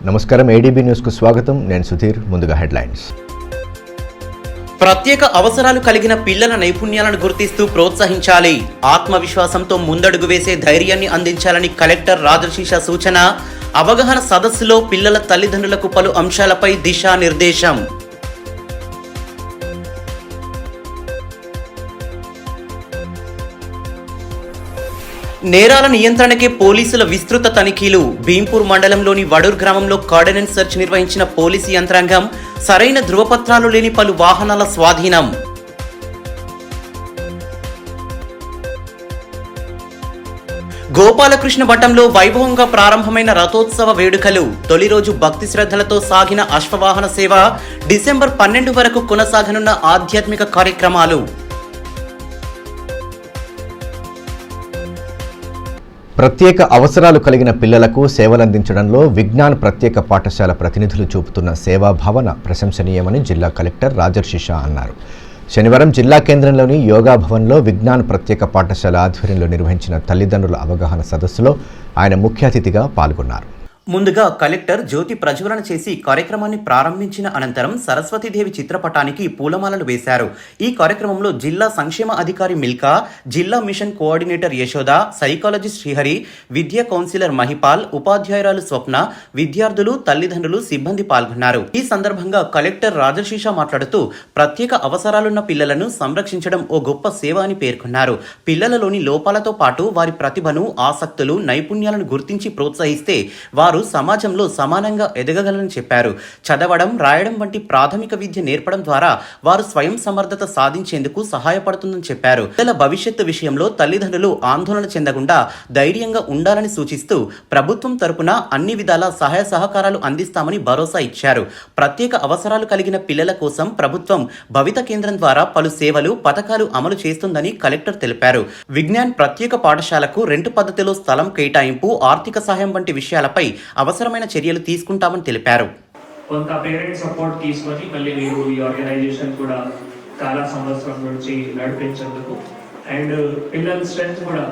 నమస్కారం ADB news కు స్వాగతం. నేను సుధీర్. ముందుగా హెడ్లైన్స్. ప్రత్యేక అవసరాలు కలిగిన పిల్లల నైపుణ్యాలను గుర్తిస్తూ ప్రోత్సహించాలి. ఆత్మవిశ్వాసంతో ముందడుగు వేసే ధైర్యాన్ని అందించాలని కలెక్టర్ రాజశీష సూచన. అవగాహన సదస్సులో పిల్లల తల్లిదండ్రులకు పలు అంశాలపై దిశానిర్దేశం. నేరాల నియంత్రణకే పోలీసుల విస్తృత తనిఖీలు. భీంపూర్ మండలంలోని వడూర్ గ్రామంలో కార్డినెన్స్ సెర్చ్ నిర్వహించిన పోలీసు యంత్రాంగం. సరైన ధృవపత్రాలు లేని పలు వాహనాల స్వాధీనం. గోపాలకృష్ణ భట్టంలో వైభవంగా ప్రారంభమైన రథోత్సవ వేడుకలు. తొలి రోజు భక్తి శ్రద్ధలతో సాగిన అశ్వవాహన సేవ. డిసెంబర్ 12 వరకు కొనసాగనున్న ఆధ్యాత్మిక కార్యక్రమాలు. ప్రత్యేక అవసరాలు కలిగిన పిల్లలకు సేవలందించడంలో విజ్ఞాన్ ప్రత్యేక పాఠశాల ప్రతినిధులు చూపుతున్న సేవాభావన ప్రశంసనీయమని జిల్లా కలెక్టర్ రాజశీష అన్నారు. శనివారం జిల్లా కేంద్రంలోని యోగా భవన్లో విజ్ఞాన్ ప్రత్యేక పాఠశాల ఆధ్వర్యంలో నిర్వహించిన తల్లిదండ్రుల అవగాహన సదస్సులో ఆయన ముఖ్య అతిథిగా పాల్గొన్నారు. ముందుగా కలెక్టర్ జ్యోతి ప్రజ్వలన చేసి కార్యక్రమాన్ని ప్రారంభించిన అనంతరం సరస్వతీదేవి చిత్రపటానికి పూలమాలలు వేశారు. ఈ కార్యక్రమంలో జిల్లా సంక్షేమ అధికారి మిల్కా, జిల్లా machine coordinator Yashoda, psychologist Srihari, విద్యా కౌన్సిలర్ మహిపాల్, ఉపాధ్యాయురాలు స్వప్న, విద్యార్థులు, తల్లిదండ్రులు, సిబ్బంది పాల్గొన్నారు. ఈ సందర్భంగా కలెక్టర్ రాజశీష మాట్లాడుతూ ప్రత్యేక అవసరాలున్న పిల్లలను సంరక్షించడం ఓ గొప్ప సేవ అని పేర్కొన్నారు. పిల్లలలోని లోపాలతో పాటు వారి ప్రతిభను, ఆసక్తులు, నైపుణ్యాలను గుర్తించి ప్రోత్సహిస్తే వారు సమాజంలో సమానంగా ఎదగగలని చెప్పారు. చదవడం, రాయడం వంటి ప్రాథమిక విద్య నేర్పడం ద్వారా వారు స్వయం సమర్థత సాధించేందుకు సహాయపడుతుందని చెప్పారు. పిల్లల భవిష్యత్తు విషయంలో తల్లిదండ్రులు ఆందోళన చెందకుండా ధైర్యంగా ఉండాలని సూచిస్తూ ప్రభుత్వం తరపున అన్ని విధాల సహాయ సహకారాలు అందిస్తామని భరోసా ఇచ్చారు. ప్రత్యేక అవసరాలు కలిగిన పిల్లల కోసం ప్రభుత్వం భవిత కేంద్రం ద్వారా పలు సేవలు, పథకాలు అమలు చేస్తుందని కలెక్టర్ తెలిపారు. విజ్ఞాన్ ప్రత్యేక పాఠశాలకు రెంటు పద్ధతిలో స్థలం కేటాయింపు, ఆర్థిక సహాయం వంటి విషయాలపై అవసరమైన చర్యలు తీసుకుంటామని తెలిపారు. కొంత పేరెంట్ సపోర్ట్ తీసుకొని మళ్ళీ మీరు ఈ ఆర్గనైజేషన్ కూడా చాలా సంవత్సరం నుంచి నడిపించేందుకు అండ్ పిల్లల స్ట్రెంత్ కూడా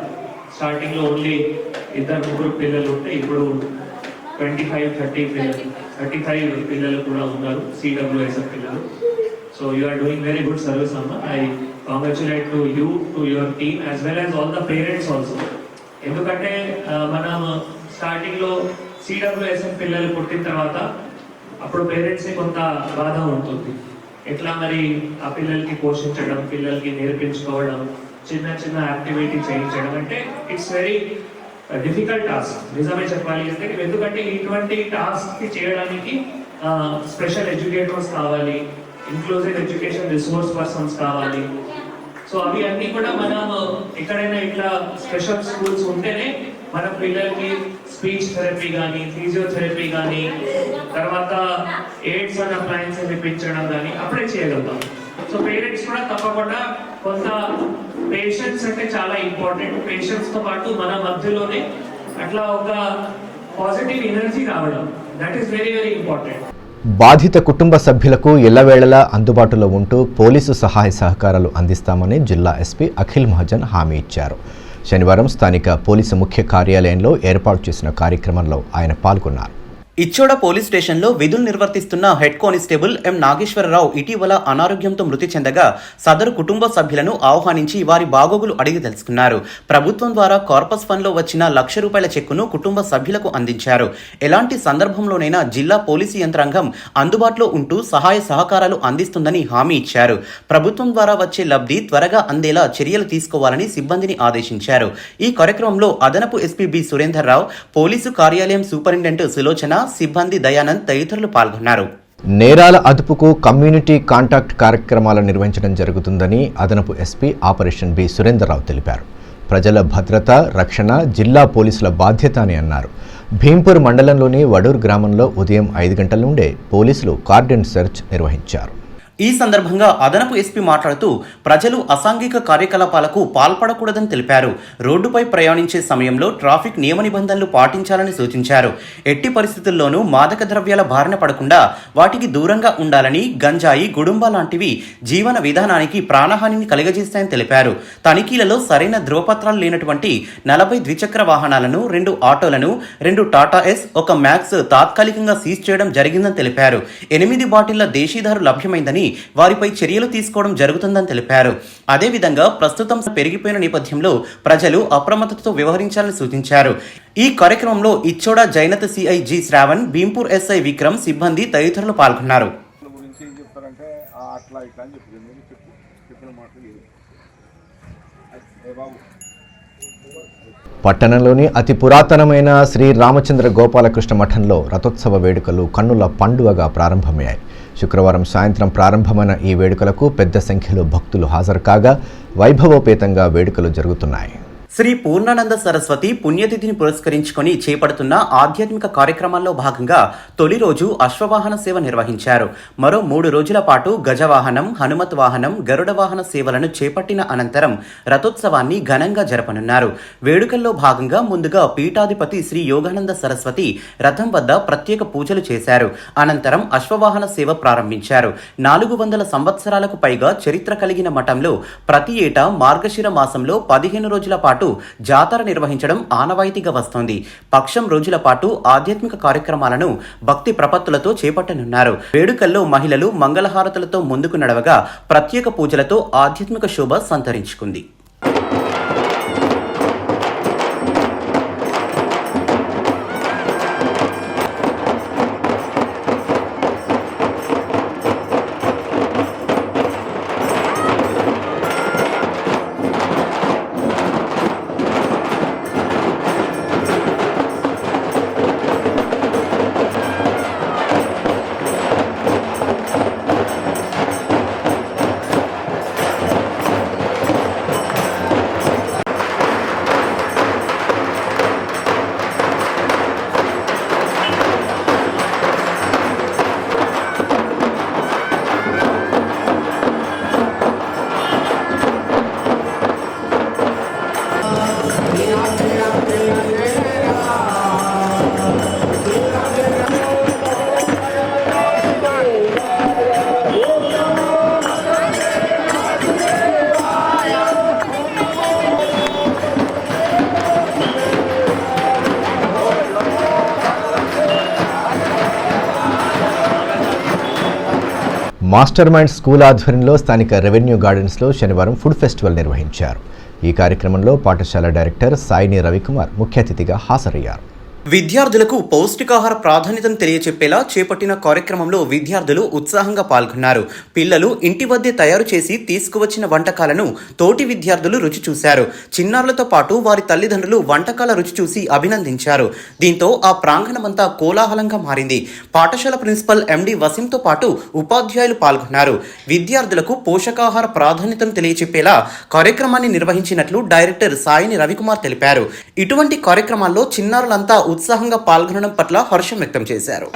స్టార్టింగ్ లో ఓన్లీ 2-3 పిల్లలు ఉంటే ఇప్పుడు 35 పిల్లలు కూడా ఉన్నారు, సిడబ్ల్యూఎస్ఎఫ్ పిల్లలు. So you are doing very good service అమ్మ. I congratulate to you, to your team as well as all the parents also. ఎందుకంటే మనం స్టార్టింగ్ లో సిడబ్ల్యూఎస్ఎఫ్ పిల్లలు పుట్టిన తర్వాత అప్పుడు పేరెంట్స్కి కొంత బాధ ఉంటుంది. ఎట్లా మరి ఆ పిల్లలకి పోషించడం, పిల్లలకి నేర్పించుకోవడం, చిన్న చిన్న యాక్టివిటీ చేయించడం అంటే ఇట్స్ వెరీ డిఫికల్ట్ టాస్క్ నిజమే చెప్పాలి అంటే. ఎందుకంటే ఇటువంటి టాస్క్ చేయడానికి స్పెషల్ ఎడ్యుకేటర్స్ కావాలి, ఇంక్లూజివ్ ఎడ్యుకేషన్ రిసోర్స్ పర్సన్స్ కావాలి. సో అవి అన్నీ కూడా మనం ఎక్కడైనా ఇట్లా స్పెషల్ స్కూల్స్ ఉంటేనే మన పిల్లలకి స్పీచ్ థెరపీ కానీ, ఫిజియోథెరపీ కానీ, తర్వాత ఎయిడ్స్ అండ్ అప్లయన్సెస్ ఇప్పించడం కానీ అప్పుడే చేయగలుగుతాం. సో పేరెంట్స్ కూడా తప్పకుండా కొంత పేషెన్స్ అంటే చాలా ఇంపార్టెంట్. పేషెన్స్తో పాటు మన మధ్యలోనే అట్లా ఒక పాజిటివ్ ఎనర్జీ రావడం, that is very very important. బాధిత కుటుంబ సభ్యులకు ఎల్లవేళలా అందుబాటులో ఉంటూ పోలీసు సహాయ సహకారాలు అందిస్తామని జిల్లా ఎస్పీ అఖిల్ మహాజన్ హామీ ఇచ్చారు. శనివారం స్థానిక పోలీసు ముఖ్య కార్యాలయంలో ఏర్పాటు చేసిన కార్యక్రమంలో ఆయన పాల్గొన్నారు. ఇచ్చోడ పోలీస్ స్టేషన్లో విధులు నిర్వర్తిస్తున్న హెడ్ కానిస్టేబుల్ ఎం నాగేశ్వరరావు ఇటీవల అనారోగ్యంతో మృతి చెందగా సదరు కుటుంబ సభ్యులను ఆహ్వానించి వారి బాగోగులు అడిగి తెలుసుకున్నారు. ప్రభుత్వం ద్వారా కార్పస్ ఫండ్లో వచ్చిన ₹1,00,000 చెక్కును కుటుంబ సభ్యులకు అందించారు. ఎలాంటి సందర్భంలోనైనా జిల్లా పోలీసు యంత్రాంగం అందుబాటులో ఉంటూ సహాయ సహకారాలు అందిస్తుందని హామీ ఇచ్చారు. ప్రభుత్వం ద్వారా వచ్చే లబ్ధి త్వరగా అందేలా చర్యలు తీసుకోవాలని సిబ్బందిని ఆదేశించారు. ఈ కార్యక్రమంలో అదనపు ఎస్పీ బి సురేందర్ రావు, పోలీసు కార్యాలయం సూపరింటెండెంట్ సులోచన, సిబ్బంది దయానంద్ తదితరులు పాల్గొన్నారు. నేరాల అదుపుకు కమ్యూనిటీ కాంటాక్ట్ కార్యక్రమాలు నిర్వహించడం జరుగుతుందని అదనపు ఎస్పీ ఆపరేషన్ బి సురేందర్రావు తెలిపారు. ప్రజల భద్రత, రక్షణ జిల్లా పోలీసుల బాధ్యత అని అన్నారు. భీంపూర్ మండలంలోని వడూర్ గ్రామంలో ఉదయం 5 గంటల నుండే పోలీసులు కార్డినెన్స్ సెర్చ్ నిర్వహించారు. ఈ సందర్భంగా అదనపు ఎస్పీ మాట్లాడుతూ ప్రజలు అసాంఘిక కార్యకలాపాలకు పాల్పడకూడదని తెలిపారు. రోడ్డుపై ప్రయాణించే సమయంలో ట్రాఫిక్ నియమ నిబంధనలు పాటించాలని సూచించారు. ఎట్టి పరిస్థితుల్లోనూ మాదక ద్రవ్యాల బారిన పడకుండా వాటికి దూరంగా ఉండాలని, గంజాయి, గుడుంబా లాంటివి జీవన విధానానికి ప్రాణహానిని కలుగజేస్తాయని తెలిపారు. తనిఖీలలో సరైన ధ్రువపత్రాలు లేనటువంటి 40 ద్విచక్ర వాహనాలను, 2 ఆటోలను, 2 టాటా ఎస్, 1 మ్యాక్స్ తాత్కాలికంగా సీజ్ చేయడం జరిగిందని తెలిపారు. 8 బాటిళ్ల దేశీదారు లభ్యమైందని, వారిపై చర్యలు తీసుకోవడం జరుగుతుందని తెలిపారు. అదేవిధంగా ప్రస్తుతం పెరిగిపోయిన నేపథ్యంలో ప్రజలు అప్రమత్తతో వ్యవహరించాలని సూచించారు. ఈ కార్యక్రమంలో Ichoda Jainath CI G Shravan, Bheempur SI Vikram, సిబ్బంది తదితరులు పాల్గొన్నారు. పట్టణంలోని అతి పురాతనమైన శ్రీ రామచంద్ర గోపాలకృష్ణ మఠంలో రథోత్సవ వేడుకలు కన్నుల పండుగగా ప్రారంభమయ్యాయి. శుక్రవారం సాయంత్రం ప్రారంభమైన ఈ వేడుకలకు పెద్ద సంఖ్యలో భక్తులు హాజరు కాగా వైభవోపేతంగా వేడుకలు జరుగుతున్నాయి. శ్రీ పూర్ణానంద సరస్వతి పుణ్యతిథిని పురస్కరించుకొని చేపడుతున్న ఆధ్యాత్మిక కార్యక్రమాల్లో భాగంగా తొలి రోజు అశ్వవాహన సేవ నిర్వహించారు. మరో 3 రోజుల పాటు గజవాహనం, హనుమత్ వాహనం, గరుడ వాహన సేవలను చేపట్టిన అనంతరం రథోత్సవాన్ని ఘనంగా జరపనున్నారు. వేడుకల్లో భాగంగా ముందుగా పీఠాధిపతి శ్రీ యోగానంద సరస్వతి రథం వద్ద ప్రత్యేక పూజలు చేశారు. అనంతరం అశ్వవాహన సేవ ప్రారంభించారు. 400 సంవత్సరాలకు పైగా చరిత్ర కలిగిన మఠంలో ప్రతి ఏటా మార్గశిర మాసంలో 15 రోజుల పాటు జాతర నిర్వహించడం ఆనవాయితీగా వస్తోంది. పక్షం రోజుల పాటు ఆధ్యాత్మిక కార్యక్రమాలను భక్తి ప్రపత్తులతో చేపట్టనున్నారు. వేడుకల్లో మహిళలు మంగళహారతులతో ముందుకు నడవగా ప్రత్యేక పూజలతో ఆధ్యాత్మిక శోభ సంతరించుకుంది. మాస్టర్ మైండ్ స్కూల్ ఆధ్వర్యంలో స్థానిక రెవెన్యూ గార్డెన్స్లో శనివారం ఫుడ్ ఫెస్టివల్ నిర్వహించారు. ఈ కార్యక్రమంలో పాఠశాల డైరెక్టర్ సాయిని రవికుమార్ ముఖ్య అతిథిగా హాజరయ్యారు. విద్యార్థులకు పౌష్టికాహార ప్రాధాన్యతను తెలియచెప్పేలా చేపట్టిన కార్యక్రమంలో విద్యార్థులు ఉత్సాహంగా పాల్గొన్నారు. పిల్లలు ఇంటి వద్దే తయారు చేసి తీసుకువచ్చిన వంటకాలను తోటి విద్యార్థులు రుచి చూశారు. చిన్నారులతో పాటు వారి తల్లిదండ్రులు వంటకాల రుచి చూసి అభినందించారు. దీంతో ఆ ప్రాంగణమంతా కోలాహలంగా మారింది. పాఠశాల ప్రిన్సిపల్ ఎండి వసీంతో పాటు ఉపాధ్యాయులు పాల్గొన్నారు. విద్యార్థులకు పోషకాహార ప్రాధాన్యతను తెలియచెప్పేలా కార్యక్రమాన్ని నిర్వహించినట్లు డైరెక్టర్ సాయిని రవికుమార్ తెలిపారు. ఇటువంటి కార్యక్రమాల్లో చిన్నారులంతా ఉత్సాహంగా పాల్గొనడం పట్ల హర్షం వ్యక్తం చేశారు.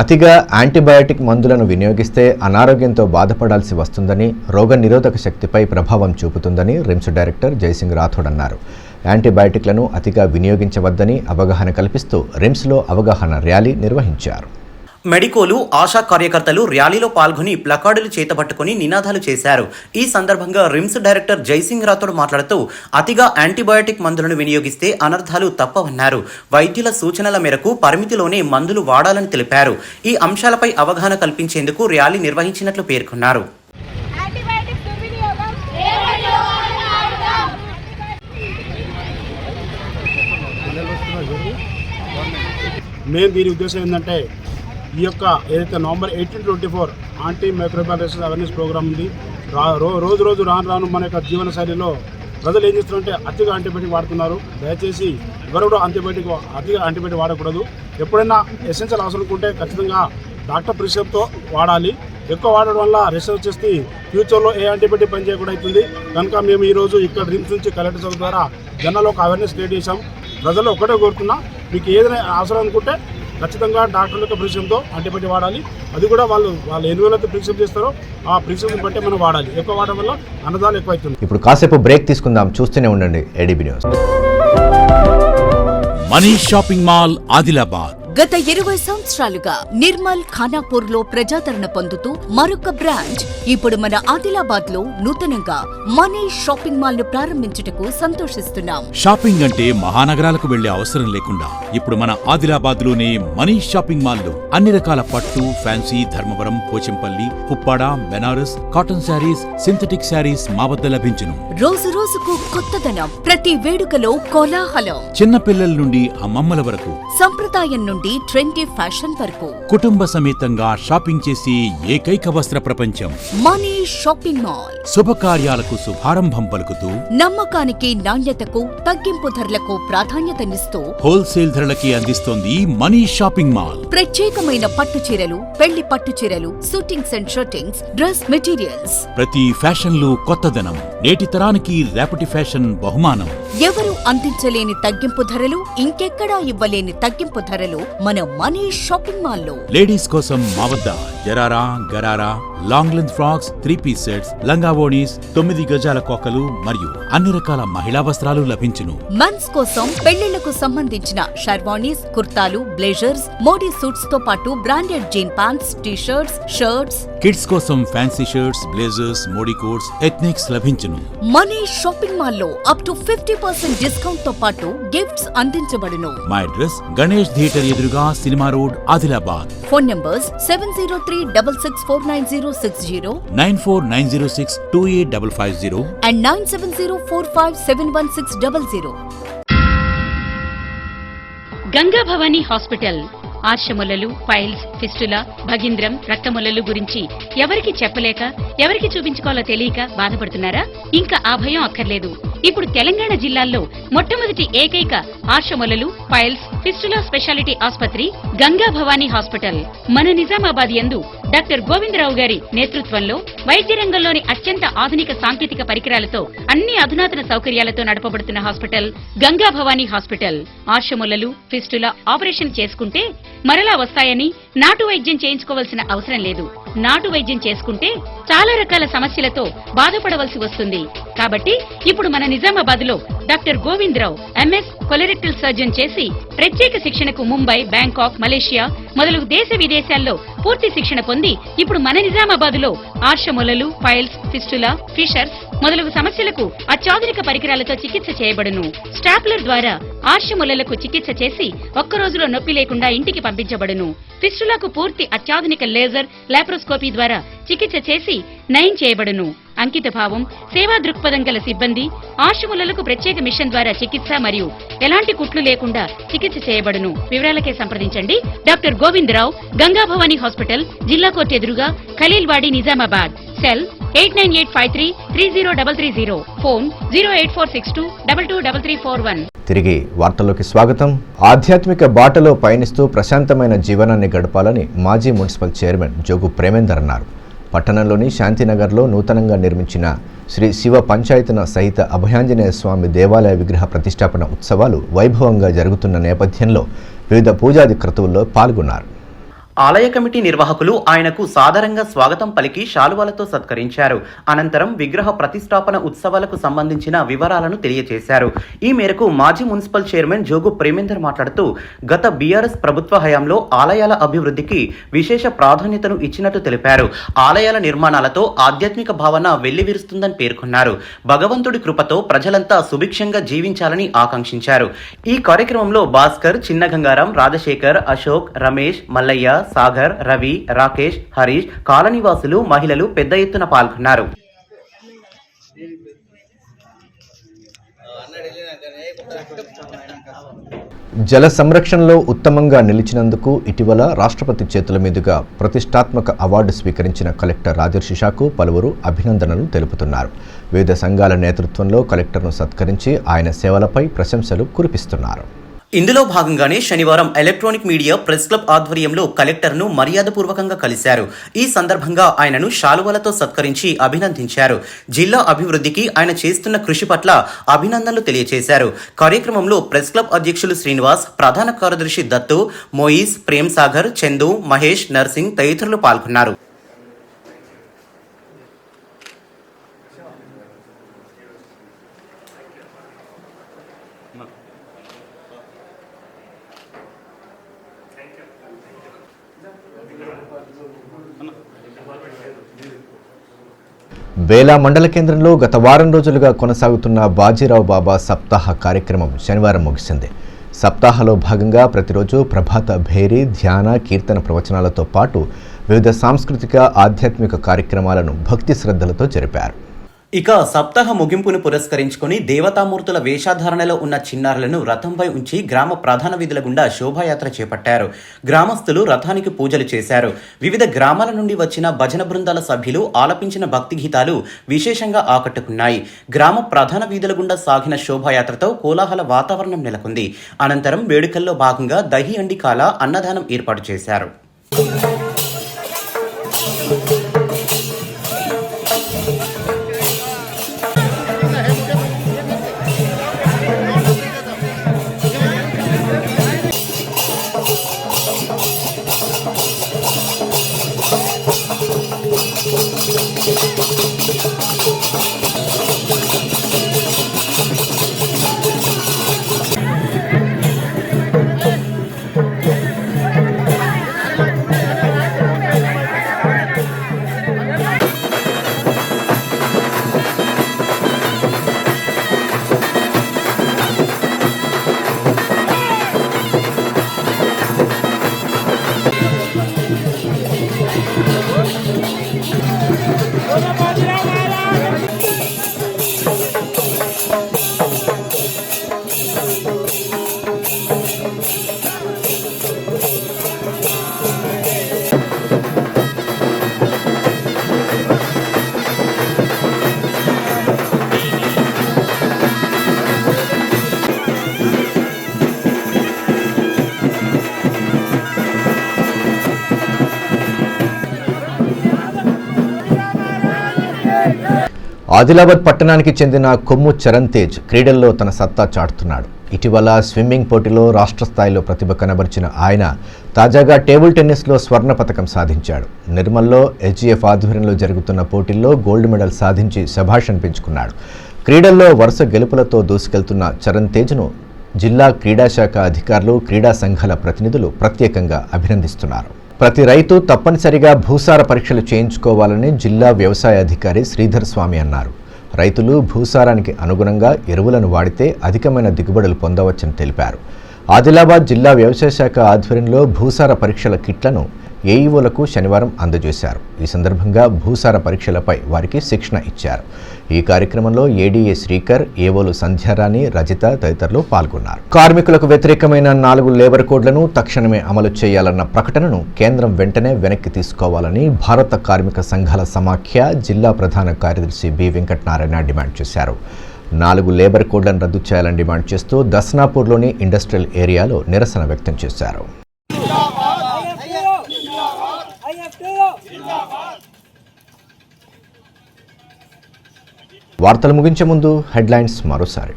అతిగా యాంటీబయాటిక్ మందులను వినియోగిస్తే అనారోగ్యంతో బాధపడాల్సి వస్తుందని, రోగ నిరోధక శక్తిపై ప్రభావం చూపుతుందని రిమ్స్ డైరెక్టర్ జయసింగ్ రాథోడ్ అన్నారు. యాంటీబయాటిక్లను అతిగా వినియోగించవద్దని అవగాహన కల్పిస్తూ రిమ్స్లో అవగాహన ర్యాలీ నిర్వహించారు. మెడికోలు, ఆశా కార్యకర్తలు ర్యాలీలో పాల్గొని ప్లకార్డులు చేతబట్టుకుని నినాదాలు చేశారు. ఈ సందర్భంగా రిమ్స్ డైరెక్టర్ జైసింగ్ రాథోడ్ మాట్లాడుతూ అతిగా యాంటీబయాటిక్ మందులను వినియోగిస్తే అనర్థాలు తప్పవన్నారు. వైద్యుల సూచనల మేరకు పరిమితిలోనే మందులు వాడాలని తెలిపారు. ఈ అంశాలపై అవగాహన కల్పించేందుకు ర్యాలీ నిర్వహించినట్లు పేర్కొన్నారు. మెయిన్ దీని ఉద్దేశం ఏంటంటే ఈ యొక్క ఏదైతే November 18-24 anti microbial resistance awareness programme ఉంది. రోజు రాను మన యొక్క జీవన శైలిలో ప్రజలు ఏం చేస్తున్నారంటే అతిగా యాంటీబయాటిక్ వాడుతున్నారు. దయచేసి ఎవరు కూడా అతిగా యాంటీబయాటిక్ వాడకూడదు. ఎప్పుడైనా ఎసెన్షియల్ అవసరం ఉంటే ఖచ్చితంగా డాక్టర్ ప్రిస్క్రిప్షన్తో వాడాలి. ఎక్కువ వాడడం వల్ల రీసెర్చ్ చేసి ఫ్యూచర్లో ఏ యాంటీబయాటిక్ పనిచేయకుండా అవుతుంది. కనుక మేము ఈరోజు ఇక్కడ రిమ్స్ నుంచి కలెక్టర్ చౌక్ ద్వారా జనాల్లో ఒక అవేర్నెస్ క్రియేట్ చేశాం. ప్రజలు ఒకటే కోరుతున్నా, మీకు ఏదైనా అవసరం అనుకుంటే ఖచ్చితంగా డాక్టర్ల యొక్క ప్రిస్క్రిప్షన్తో యాంటీబయాటిక్ వాడాలి. అది కూడా వాళ్ళు ఎన్ని వేలైతే ప్రిస్క్రిప్షన్ చేస్తారో ఆ ప్రిస్క్రిప్షన్ బట్టే మనం వాడాలి. ఎక్కువ వాడడం వల్ల అన్నదానం ఎక్కువ అవుతుంది. ఇప్పుడు కాసేపు బ్రేక్ తీసుకుందాం. చూస్తూనే ఉండండి ADB news. Manish shopping mall Adilabad గత 20 సంవత్సరాలుగా నిర్మల్ ఖానాపూర్ లో ప్రజాదరణ పొందుతూ మరొక బ్రాంచ్ ఇప్పుడు మన ఆదిలాబాద్ లో నూతనంగా మనీష్ షాపింగ్ మాల్ ను ప్రారంభించుటకు సంతోషిస్తున్నాం. షాపింగ్ అంటే మహానగరాలకు వెళ్లే అవసరం లేకుండా ఇప్పుడు మన ఆదిలాబాద్ లోనే మనీష్ షాపింగ్ మాల్ లో అన్ని రకాల పట్టు, fancy, Dharmavaram, Pochampalli, Puppada, Banaras, cotton sarees, synthetic sarees మా వద్ద లభించును. రోజు రోజుకు కొత్తదనం, ప్రతి వేడుకలో కోలాహలం. చిన్న పిల్లల నుండి అమ్మమ్మల వరకు, సంప్రదాయం నుండి ట్రెండీ ఫ్యాషన్ వరకు కుటుంబ సమేతంగా షాపింగ్ చేసి ఏకైక వస్త్ర ప్రపంచం మనీష్ షాపింగ్ మాల్. శుభకార్యాలకు శుభారంభం పలుకుతూ, నమ్మకానికి, నాణ్యతకు, తగ్గింపు ధరలకు ప్రాధాన్యతనిస్తూ హోల్సేల్ ధరలకి అందిస్తోంది మనీష్ షాపింగ్ మాల్. ప్రత్యేకమైన పట్టు చీరలు, పెళ్లి పట్టు చీరలు, shootings and shirtings, dress materials. ప్రతి ఫ్యాషన్ లో కొత్తదనం, నేటి తరానికి రేపటి ఫ్యాషన్ బహుమానం. ఎవరు అందించలేని తగ్గింపు ధరలు, ఇంకెక్కడా ఇవ్వలేని తగ్గింపు ధరలు మన మనీష్ షాపింగ్ మాల్ లో. లేడీస్ కోసం మా వద్ద sharara, gharara, long length frocks, 3-piece sets, లంగావోణీస్, 9 గజాల కోకలు మరియు అన్ని రకాల మహిళా వస్త్రాలు లభించును. మెన్స్ కోసం పెళ్లిళ్లకు సంబంధించిన షర్వాణీస్, కుర్తాలు, బ్లేజర్స్, మోడీ సూట్స్ తో పాటు branded jean pants, T-shirts, shirts. Kids కోసం fancy shirts, blazers, Modi coats, ethnics లభించును. మనీష్ షాపింగ్ మాల్ లో అప్ టు 50% డిస్కౌంట్ తో పాటు గిఫ్ట్స్ అందించబడును. మా అడ్రస్ గణేష్ థియేటర్ ఎదురుగా, cinema road, Adilabad. Phone numbers 703-6649-060 9490628550 and 9704571600. Ganga Bhavani hospital ఆర్షములలు, పైల్స్, ఫిస్టులా, భగింద్రం, రక్తములలు గురించి ఎవరికి చెప్పలేక, ఎవరికి చూపించుకోవాలో తెలియక బాధపడుతున్నారా? ఇంకా ఆ భయం అక్కర్లేదు. ఇప్పుడు తెలంగాణ జిల్లాల్లో మొట్టమొదటి ఏకైక ఆర్షములలు, పైల్స్, ఫిస్టులా స్పెషాలిటీ ఆసుపత్రి గంగా భవానీ హాస్పిటల్ మన నిజామాబాద్ యందు డాక్టర్ గోవిందరావు గారి నేతృత్వంలో వైద్య రంగంలోని అత్యంత ఆధునిక సాంకేతిక పరికరాలతో, అన్ని అధునాతన సౌకర్యాలతో నడపబడుతున్న హాస్పిటల్ గంగా భవానీ హాస్పిటల్. ఆర్షములలు, ఫిస్టులా ఆపరేషన్ చేసుకుంటే మరలా వస్తాయని నాటు వైద్యం చేయించుకోవాల్సిన అవసరం లేదు. నాటు వైద్యం చేసుకుంటే చాలా రకాల సమస్యలతో బాధపడవలసి వస్తుంది. కాబట్టి ఇప్పుడు మన నిజామాబాద్ లో doctor Govindarao MS colorectal surgeon చేసి ప్రత్యేక శిక్షణకు ముంబై, బ్యాంకాక్, మలేషియా మొదలగు దేశ విదేశాల్లో పూర్తి శిక్షణ పొంది ఇప్పుడు మన నిజామాబాద్ లో ఆర్షములలు, పైల్స్, ఫిస్టులా, ఫిషర్స్ మొదలగు సమస్యలకు అత్యాధునిక పరికరాలతో చికిత్స చేయబడును. స్టాప్లర్ ద్వారా ఆర్షములలకు చికిత్స చేసి ఒక్క రోజులో నొప్పి లేకుండా ఇంటికి పంపించబడును. ఫిస్టులకు పూర్తి అత్యాధునిక లేజర్, లాప్రోస్కోపీ ద్వారా చికిత్స చేసి నయం చేయబడును. అంకిత భావం, సేవా దృక్పథం గల సిబ్బంది, ఆర్షములలకు ప్రత్యేక మిషన్ ద్వారా చికిత్స మరియు ఎలాంటి కుట్లు లేకుండా చికిత్స చేయబడును. వివరాలకే సంప్రదించండి డాక్టర్ గోవిందరావు, గంగా భవానీ హాస్పిటల్, జిల్లా కోర్టు ఎదురుగా, ఖలీల్వాడి, నిజామాబాద్. సెల్ 8985330330. ఫోన్ 08462223341. తిరిగి వార్తల్లోకి స్వాగతం. ఆధ్యాత్మిక బాటలో పయనిస్తూ ప్రశాంతమైన జీవనాన్ని గడపాలని మాజీ మున్సిపల్ చైర్మన్ జోగు ప్రేమేందర్ అన్నారు. పట్టణంలోని శాంతినగర్లో నూతనంగా నిర్మించిన శ్రీ శివ పంచాయతన సహిత అభయాంజనేయ స్వామి దేవాలయ విగ్రహ ప్రతిష్టాపన ఉత్సవాలు వైభవంగా జరుగుతున్న నేపథ్యంలో వివిధ పూజాది క్రతువుల్లో పాల్గొన్నారు. ఆలయ కమిటీ నిర్వాహకులు ఆయనకు సాదరంగా స్వాగతం పలికి శాలువాలతో సత్కరించారు. అనంతరం విగ్రహ ప్రతిష్టాపన ఉత్సవాలకు సంబంధించిన వివరాలను తెలియజేశారు. ఈ మేరకు మాజీ మున్సిపల్ చైర్మన్ జోగు ప్రేమేందర్ మాట్లాడుతూ, గత బీఆర్ఎస్ ప్రభుత్వ హయాంలో ఆలయాల అభివృద్ధికి విశేష ప్రాధాన్యతను ఇచ్చినట్టు తెలిపారు. ఆలయాల నిర్మాణాలతో ఆధ్యాత్మిక భావన వెల్లివిరుస్తుందని పేర్కొన్నారు. భగవంతుడి కృపతో ప్రజలంతా సుభిక్షంగా జీవించాలని ఆకాంక్షించారు. ఈ కార్యక్రమంలో భాస్కర్, చిన్న గంగారాం, రాజశేఖర్, అశోక్, రమేష్, మల్లయ్య, సాగర్, రవి, రాకేష్, హరీష్, కాలనీవాసులు, మహిళలు పెద్ద ఎత్తున పాల్గొన్నారు. జల సంరక్షణలో ఉత్తమంగా నిలిచినందుకు ఇటీవల రాష్ట్రపతి చేతుల మీదుగా ప్రతిష్టాత్మక అవార్డు స్వీకరించిన కలెక్టర్ రాజర్షిషాకు పలువురు అభినందనలు తెలుపుతున్నారు. వివిధ సంఘాల నేతృత్వంలో కలెక్టర్ను సత్కరించి ఆయన సేవలపై ప్రశంసలు కురిపిస్తున్నారు. ఇందులో భాగంగానే శనివారం ఎలక్ట్రానిక్ మీడియా ప్రెస్ క్లబ్ ఆధ్వర్యంలో కలెక్టర్ను మర్యాదపూర్వకంగా కలిశారు. ఈ సందర్భంగా ఆయనను శాలువాలతో సత్కరించి అభినందించారు. జిల్లా అభివృద్ధికి ఆయన చేస్తున్న కృషి పట్ల అభినందనలు తెలియజేశారు. కార్యక్రమంలో ప్రెస్ క్లబ్ అధ్యక్షులు శ్రీనివాస్, ప్రధాన కార్యదర్శి దత్తు, మోయిస్, ప్రేమ్ సాగర్, చందు, మహేష్, నర్సింగ్ తదితరులు పాల్గొన్నారు. బేలా మండల కేంద్రంలో గత వారం రోజులుగా కొనసాగుతున్న బాజీరావు బాబా సప్తాహ కార్యక్రమం శనివారం ముగిసింది. సప్తాహలో భాగంగా ప్రతిరోజు ప్రభాత భేరీ, ధ్యాన, కీర్తన ప్రవచనాలతో పాటు వివిధ సాంస్కృతిక, ఆధ్యాత్మిక కార్యక్రమాలను భక్తి శ్రద్ధలతో జరిపారు. ఇక సప్తాహ ముగింపును పురస్కరించుకుని దేవతామూర్తుల వేషధారణలో ఉన్న చిన్నారులను రథంపై ఉంచి గ్రామ ప్రధాన వీధుల గుండా శోభాయాత్ర చేపట్టారు. గ్రామస్తులు రథానికి పూజలు చేశారు. వివిధ గ్రామాల నుండి వచ్చిన భజన బృందాల సభ్యులు ఆలపించిన భక్తి గీతాలు విశేషంగా ఆకట్టుకున్నాయి. గ్రామ ప్రధాన వీధుల గుండా సాగిన శోభాయాత్రతో కోలాహల వాతావరణం నెలకొంది. అనంతరం వేడుకల్లో భాగంగా దహి అండికాల అన్నదానం ఏర్పాటు చేశారు. ఆదిలాబాద్ పట్టణానికి చెందిన కొమ్ము చరణ్ తేజ్ క్రీడల్లో తన సత్తా చాటుతున్నాడు. ఇటీవల స్విమ్మింగ్ పోటీలో రాష్ట్ర స్థాయిలో ప్రతిభ కనబరిచిన ఆయన తాజాగా టేబుల్ టెన్నిస్లో స్వర్ణ పతకం సాధించాడు. నిర్మల్లో హెచ్జిఎఫ్ ఆధ్వర్యంలో జరుగుతున్న పోటీల్లో గోల్డ్ మెడల్ సాధించి శభాష్ అనిపించుకున్నాడు. క్రీడల్లో వరుస గెలుపులతో దూసుకెళ్తున్న చరణ్ తేజ్ను జిల్లా క్రీడాశాఖ అధికారులు, క్రీడా సంఘాల ప్రతినిధులు ప్రత్యేకంగా అభినందిస్తున్నారు. ప్రతి రైతు తప్పనిసరిగా భూసార పరీక్షలు చేయించుకోవాలని జిల్లా వ్యవసాయ అధికారి శ్రీధర్ స్వామి అన్నారు. రైతులు భూసారానికి అనుగుణంగా ఎరువులను వాడితే అధికమైన దిగుబడులు పొందవచ్చని తెలిపారు. ఆదిలాబాద్ జిల్లా వ్యవసాయ శాఖ ఆధ్వర్యంలో భూసార పరీక్షల కిట్లను ఏఈఓలకు శనివారం అందజేశారు. ఈ సందర్భంగా భూసార పరీక్షలపై వారికి శిక్షణ ఇచ్చారు. ఈ కార్యక్రమంలో ఏడీఏ శ్రీకర్, ఏవోలు సంధ్యారాణి, రజిత తదితరులు పాల్గొన్నారు. కార్మికులకు వ్యతిరేకమైన 4 లేబర్ కోడ్లను తక్షణమే అమలు చేయాలన్న ప్రకటనను కేంద్రం వెంటనే వెనక్కి తీసుకోవాలని భారత కార్మిక సంఘాల సమాఖ్య జిల్లా ప్రధాన కార్యదర్శి బి వెంకటనారాయణ డిమాండ్ చేశారు. 4 లేబర్ కోడ్లను రద్దు చేయాలని డిమాండ్ చేస్తూ దస్నాపూర్లోని ఇండస్ట్రియల్ ఏరియాలో నిరసన వ్యక్తం చేశారు. వార్తలు ముగించే ముందు హెడ్లైన్స్ మరోసారి.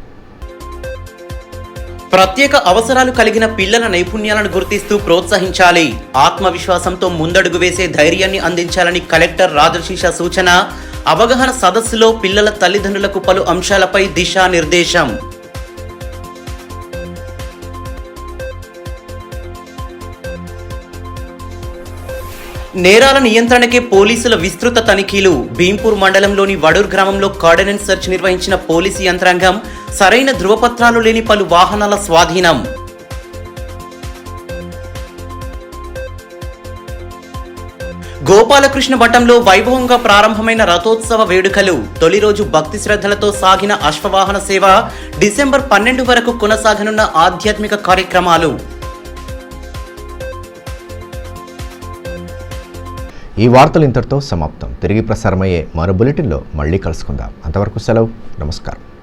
ప్రత్యేక అవసరాలు కలిగిన పిల్లల నైపుణ్యాలను గుర్తిస్తూ ప్రోత్సహించాలి. ఆత్మవిశ్వాసంతో ముందడుగు వేసే ధైర్యాన్ని అందించాలని కలెక్టర్ రాజర్షిష సూచన. అవగాహన సదస్సులో పిల్లల తల్లిదండ్రులకు పలు అంశాలపై దిశానిర్దేశం. నేరాల నియంత్రణకే పోలీసుల విస్తృత తనిఖీలు. భీంపూర్ మండలంలోని వడూర్ గ్రామంలో కార్డినెన్స్ సెర్చ్ నిర్వహించిన పోలీసు యంత్రాంగం. సరైన ధృవపత్రాలు లేని పలు వాహనాల స్వాధీనం. గోపాలకృష్ణ మఠంలో వైభవంగా ప్రారంభమైన రథోత్సవ వేడుకలు. తొలి రోజు భక్తి శ్రద్ధలతో సాగిన అశ్వవాహన సేవ. డిసెంబర్ 12 వరకు కొనసాగనున్న ఆధ్యాత్మిక కార్యక్రమాలు. ఈ వార్తలు ఇంతటితో సమాప్తం. తిరిగి ప్రసారమయ్యే మరో బులెటిన్లో మళ్ళీ కలుసుకుందాం. అంతవరకు సెలవు. నమస్కారం.